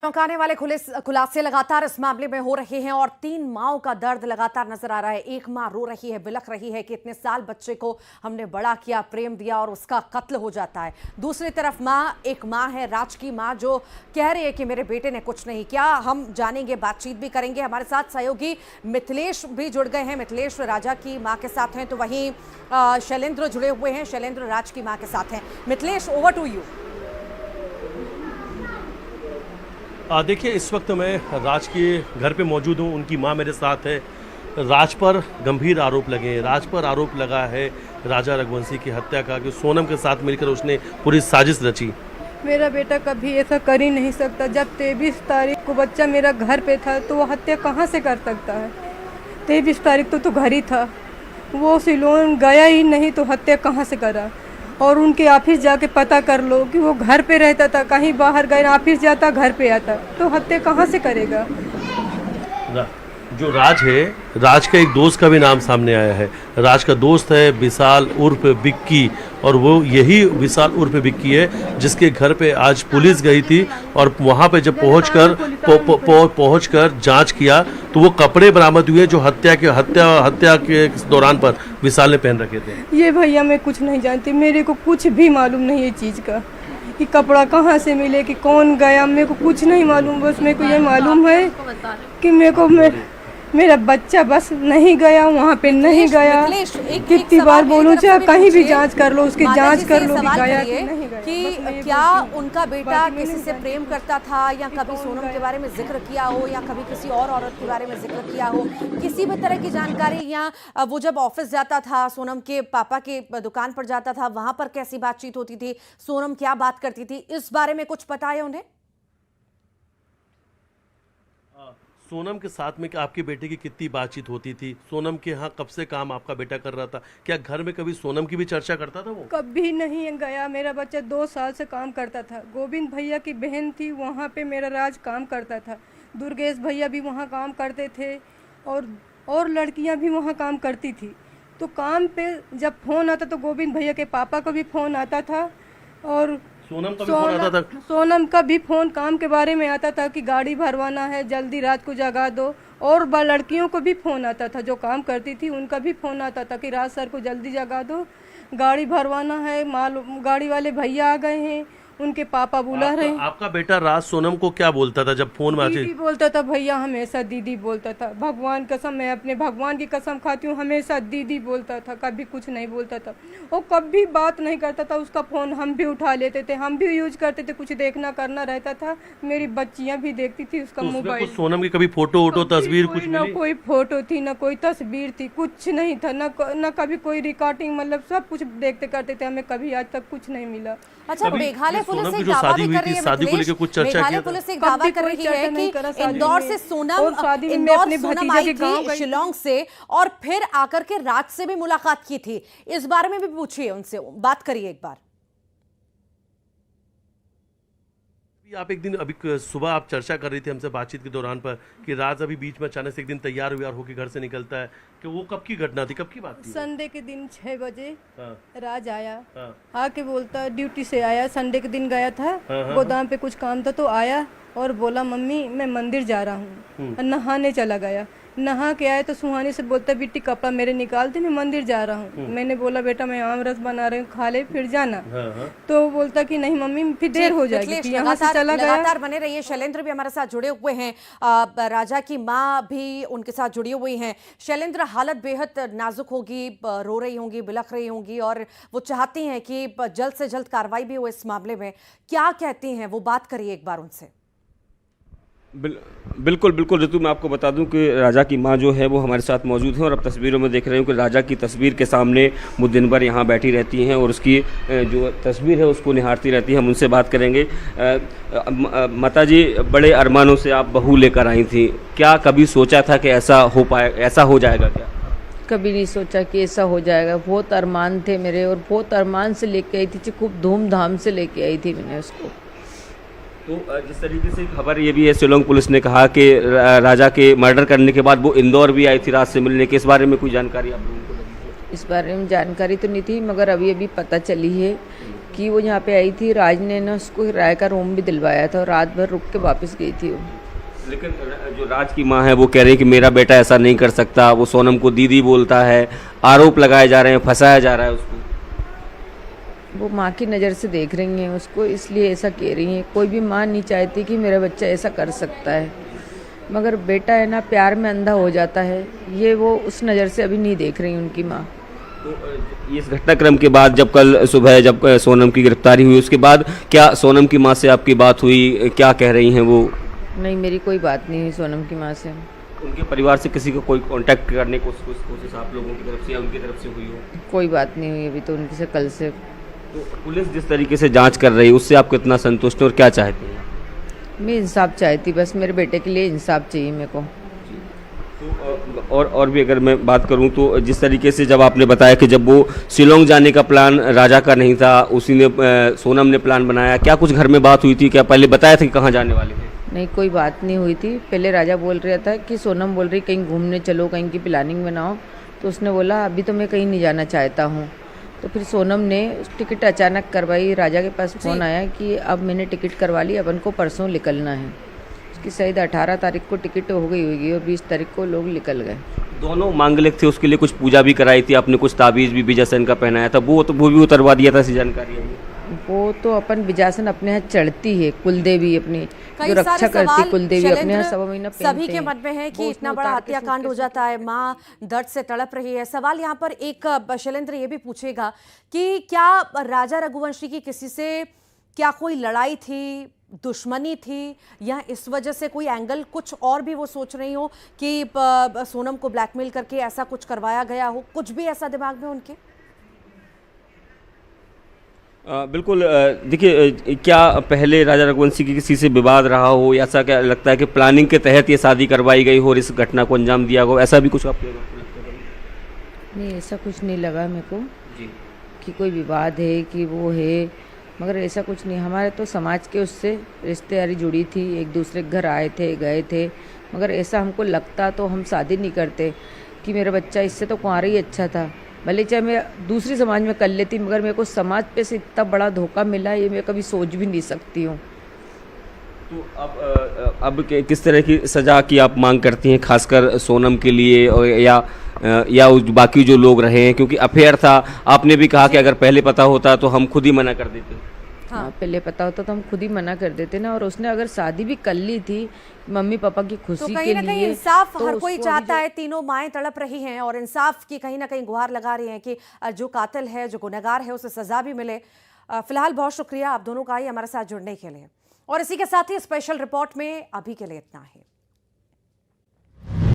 चौंकाने वाले खुलासे लगातार इस मामले में हो रहे हैं और 3 माओं का दर्द लगातार नजर आ रहा है। एक मां रो रही है, बिलख रही है कि इतने साल बच्चे को हमने बड़ा किया, प्रेम दिया और उसका कत्ल हो जाता है। दूसरी तरफ एक मां है, राज की मां, जो कह रही है कि मेरे बेटे ने कुछ नहीं किया। हम जानेंगे, बातचीत भी करेंगे। हमारे साथ सहयोगी मिथिलेश भी जुड़ गए हैं। मिथिलेश राजा की मां के साथ हैं, तो वहीं शैलेंद्र जुड़े हुए हैं। शैलेंद्र राज की मां के साथ हैं। Mithilesh, over to you. देखिए, इस वक्त मैं राज के घर पे मौजूद हूँ। उनकी मां मेरे साथ है। राज पर गंभीर आरोप लगे हैं। राज पर आरोप लगा है राजा रघुवंशी की हत्या का, कि सोनम के साथ मिलकर उसने पूरी साजिश रची। मेरा बेटा कभी ऐसा कर ही नहीं सकता। जब 23 तारीख को बच्चा मेरा घर पे था तो वो हत्या कहाँ से कर सकता है? 23 तारीख तो घर ही था, वो सिलोन गया ही नहीं तो हत्या कहाँ से करा? और उनके ऑफिस जाके पता कर लो कि वो घर पे रहता था, कहीं बाहर गए, ऑफिस जाता घर पे आता, तो हत्या कहाँ से करेगा? जो राज है, राज का एक दोस्त का भी नाम सामने आया है। राज का दोस्त है विशाल उर्फ बिक्की, और वो यही विशाल उर्फ बिक्की है जिसके घर पे आज पुलिस गई थी। और वहाँ पे जब पहुंचकर जांच किया तो वो कपड़े बरामद हुए जो हत्या के दौरान पर विशाल ने पहन रखे थे। ये भैया मैं कुछ नहीं जानती, मेरे को कुछ भी मालूम नहीं है चीज़ का, कि कपड़ा कहाँ से मिले, कि कौन गया, मेरे को कुछ नहीं मालूम। बस मेरे को ये मालूम है कि मेरा बच्चा बस नहीं गया, वहाँ पे नहीं गया। कितनी बार बोलूं, चाहे कहीं भी जांच कर लो, उसकी जांच कर लो कि गया कि नहीं गया। कि क्या उनका बेटा किसी से प्रेम करता था, या कभी सोनम के बारे में जिक्र किया हो, या कभी किसी और औरत के बारे में जिक्र किया हो, किसी भी तरह की जानकारी? या वो जब ऑफिस जाता था, सोनम के पापा के दुकान पर जाता था, वहां पर कैसी बातचीत होती थी, सोनम क्या बात करती थी, इस बारे में कुछ पता है उन्हें? सोनम के साथ में आपके बेटे की कितनी बातचीत होती थी? सोनम के यहाँ कब से काम आपका बेटा कर रहा था? क्या घर में कभी सोनम की भी चर्चा करता था वो? कभी नहीं गया। मेरा बच्चा 2 साल से काम करता था। गोविंद भैया की बहन थी, वहाँ पे मेरा राज काम करता था। दुर्गेश भैया भी वहाँ काम करते थे, और लड़कियाँ भी वहाँ काम करती थी। तो काम पे जब फ़ोन आता तो गोविंद भैया के पापा को भी फ़ोन आता था, और सोनम का भी फोन आता था। सोनम का भी फोन काम के बारे में आता था कि गाड़ी भरवाना है, जल्दी रात को जगा दो। और लड़कियों को भी फोन आता था, जो काम करती थी उनका भी फोन आता था कि राज सर को जल्दी जगा दो, गाड़ी भरवाना है, गाड़ी वाले भैया आ गए हैं, उनके पापा बुला रहे हैं। आपका बेटा राज सोनम को क्या बोलता था जब फोन में? दीदी बोलता था भैया, हमेशा दीदी बोलता था। भगवान कसम, मैं अपने भगवान की कसम खाती हूँ, हमेशा दीदी बोलता था, कभी कुछ नहीं बोलता था। वो कभी बात नहीं करता था। उसका फ़ोन हम भी उठा लेते थे, हम भी यूज करते थे, कुछ देखना करना रहता था। मेरी बच्चियाँ भी देखती थी उसका मोबाइल। सोनम की कभी फोटो तस्वीर कुछ ना कोई फोटो थी, ना कोई तस्वीर थी, कुछ नहीं था। न कभी कोई रिकॉर्डिंग, मतलब सब कुछ देखते करते थे, हमें कभी आज तक कुछ नहीं मिला। अच्छा, मेघालय पुलिस एक दावा भी कर रही है, मेघालय पुलिस एक दावा कर रही है कि इंदौर से सोनम आई थी शिलोंग से, और फिर आकर के राज से भी मुलाकात की थी। इस बारे में भी पूछिए, उनसे बात करिए एक बार। आप एक दिन अभी सुबह आप चर्चा कर रही थी हमसे बातचीत के दौरान पर कि राज अभी बीच में अचानक से एक दिन तैयार होकर घर से निकलता है, कि वो कब की घटना थी, कब की बात थी? संडे के दिन 6 बजे राज आया। आके बोलता, ड्यूटी से आया, संडे के दिन गया था, गोदाम पे कुछ काम था तो आया और बोला, मम्मी मैं मंदिर जा रहा हूँ। नहाने चला गया। नहा के आए तो सुहानी से बोलता, बिट्टी कपड़ा मेरे निकाल दे, मैं मंदिर जा रहा हूँ। मैंने बोला, बेटा मैं आम रस बना रही हूँ, खा ले फिर जाना। तो बोलता कि नहीं मम्मी, फिर देर हो जाएगी। यहाँ से चला गया। लगातार बने रहिए। शैलेंद्र भी हमारे साथ जुड़े हुए हैं, राजा की माँ भी उनके साथ जुड़ी हुई हैं। शैलेंद्र, हालत बेहद नाजुक होगी, रो रही होंगी, बिलख रही होंगी, और वो चाहती हैं कि जल्द से जल्द कार्रवाई भी हो इस मामले में। क्या कहती हैं वो? बात करिए एक बार उनसे। बिल्कुल ऋतु, मैं आपको बता दूं कि राजा की मां जो है वो हमारे साथ मौजूद है, और अब तस्वीरों में देख रहे हो कि राजा की तस्वीर के सामने वो दिन भर यहाँ बैठी रहती हैं और उसकी जो तस्वीर है उसको निहारती रहती है। हम उनसे बात करेंगे। माता जी, बड़े अरमानों से आप बहू लेकर आई थी, क्या कभी सोचा था कि ऐसा हो जाएगा क्या? कभी नहीं सोचा कि ऐसा हो जाएगा। बहुत अरमान थे मेरे, और बहुत अरमान से लेके आई थी, खूब धूमधाम से लेके आई थी मैंने उसको। तो जिस तरीके से खबर ये भी है, शिलोंग पुलिस ने कहा कि राजा के मर्डर करने के बाद वो इंदौर भी आई थी रात से मिलने के, इस बारे में कोई जानकारी आप लोगों को लगी? इस बारे में जानकारी तो नहीं थी, मगर अभी पता चली है की वो यहाँ पे आई थी, राज ने ना उसको किराए का रूम भी दिलवाया था और रात भर रुक के वापस गई थी वो। लेकिन जो राज की माँ है वो कह रही है कि मेरा बेटा ऐसा नहीं कर सकता, वो सोनम को दीदी बोलता है, आरोप लगाए जा रहे हैं, फंसाया जा रहा है उसको। वो माँ की नज़र से देख रही हैं उसको, इसलिए ऐसा कह रही हैं। कोई भी माँ नहीं चाहती कि मेरा बच्चा ऐसा कर सकता है, मगर बेटा है ना प्यार में अंधा हो जाता है, ये वो उस नज़र से अभी नहीं देख रही उनकी माँ। तो इस घटनाक्रम के बाद जब कल सुबह जब सोनम की गिरफ्तारी हुई उसके बाद क्या सोनम की माँ से आपकी बात हुई, क्या कह रही हैं वो? नहीं, मेरी कोई बात नहीं हुई सोनम की माँ से। उनके परिवार से किसी को कोई कांटेक्ट करने की कोशिश आप लोगों की तरफ से या उनकी तरफ से हुई हो? कोई बात नहीं हुई अभी तो उनकी से, कल से। तो पुलिस जिस तरीके से जांच कर रही है उससे आप कितना संतुष्ट हैं और क्या चाहते हैं? मैं इंसाफ चाहती, बस मेरे बेटे के लिए इंसाफ चाहिए मेरे को। तो और भी अगर मैं बात करूं तो जिस तरीके से जब आपने बताया कि जब वो शिलोंग जाने का प्लान राजा का नहीं था, उसी ने सोनम ने प्लान बनाया, क्या कुछ घर में बात हुई थी? क्या पहले बताया था कि कहाँ जाने वाले थे? नहीं, कोई बात नहीं हुई थी। पहले राजा बोल रहा था कि सोनम बोल रही कहीं घूमने चलो, कहीं की प्लानिंग बनाओ, तो उसने बोला अभी तो मैं कहीं नहीं जाना चाहता हूँ। तो फिर सोनम ने टिकट अचानक करवाई, राजा के पास फ़ोन आया कि अब मैंने टिकट करवा ली, अपन को परसों निकलना है। उसकी शायद 18 तारीख को टिकट हो गई होगी और 20 तारीख को लोग निकल गए। दोनों मांगलिक थे, उसके लिए कुछ पूजा भी कराई थी आपने, कुछ ताबीज़ भी विजयसेन का पहनाया था, वो भी उतरवा दिया था, ऐसी जानकारी है? वो तो अपन विजासन अपने यहाँ चढ़ती है, कुलदेवी अपनी कई जो रक्षा सारे करती सवाल कुलदेवी अपने यहाँ शैलेंद्र, सवा महीना सभी पहनते के हैं। मन में है कि वो इतना उसमें बड़ा उतार के हत्याकांड हो सूटकेस जाता है, माँ दर्द से तड़प रही है। सवाल यहाँ पर एक शैलेंद्र ये भी पूछेगा कि क्या राजा रघुवंशी की किसी से क्या कोई लड़ाई थी, दुश्मनी थी, या इस वजह से कोई एंगल कुछ और भी वो सोच रही हो कि सोनम को ब्लैकमेल करके ऐसा कुछ करवाया गया हो, कुछ भी ऐसा दिमाग में उनके? बिल्कुल। देखिए, क्या पहले राजा रघुवंशी की किसी से विवाद रहा हो, या ऐसा क्या लगता है कि प्लानिंग के तहत ये शादी करवाई गई हो और इस घटना को अंजाम दिया गया हो, ऐसा भी कुछ आपको लगता है? नहीं, ऐसा कुछ नहीं लगा मेरे को जी। कि कोई विवाद है कि वो है, मगर ऐसा कुछ नहीं। हमारे तो समाज के उससे रिश्तेदारी जुड़ी थी, एक दूसरे के घर आए थे गए थे, मगर ऐसा हमको लगता तो हम शादी नहीं करते कि मेरा बच्चा इससे तो कुंवारा ही अच्छा था। भले चाहे मैं दूसरी समाज में कर लेती, मगर मेरे को समाज पे से इतना बड़ा धोखा मिला ये मैं कभी सोच भी नहीं सकती हूँ। तो अब किस तरह की सज़ा की आप मांग करती हैं, खासकर सोनम के लिए, और या बाकी जो लोग रहे हैं? क्योंकि अफेयर था, आपने भी कहा कि अगर पहले पता होता तो हम खुद ही मना कर देते। हाँ, पहले पता होता तो हम खुद ही मना कर देते ना। और उसने अगर शादी भी कर ली थी मम्मी पापा की खुशी तो के कहीं ना लिए, कहीं इंसाफ तो हर कोई उसको चाहता अभी है। तीनों माएं तड़प रही हैं और इंसाफ की कहीं ना कहीं गुहार लगा रही हैं कि जो कातिल है, जो गुनहगार है, उसे सजा भी मिले। फिलहाल बहुत शुक्रिया आप दोनों का ही हमारे साथ जुड़ने के लिए। और इसी के साथ ही स्पेशल रिपोर्ट में अभी के लिए इतना है।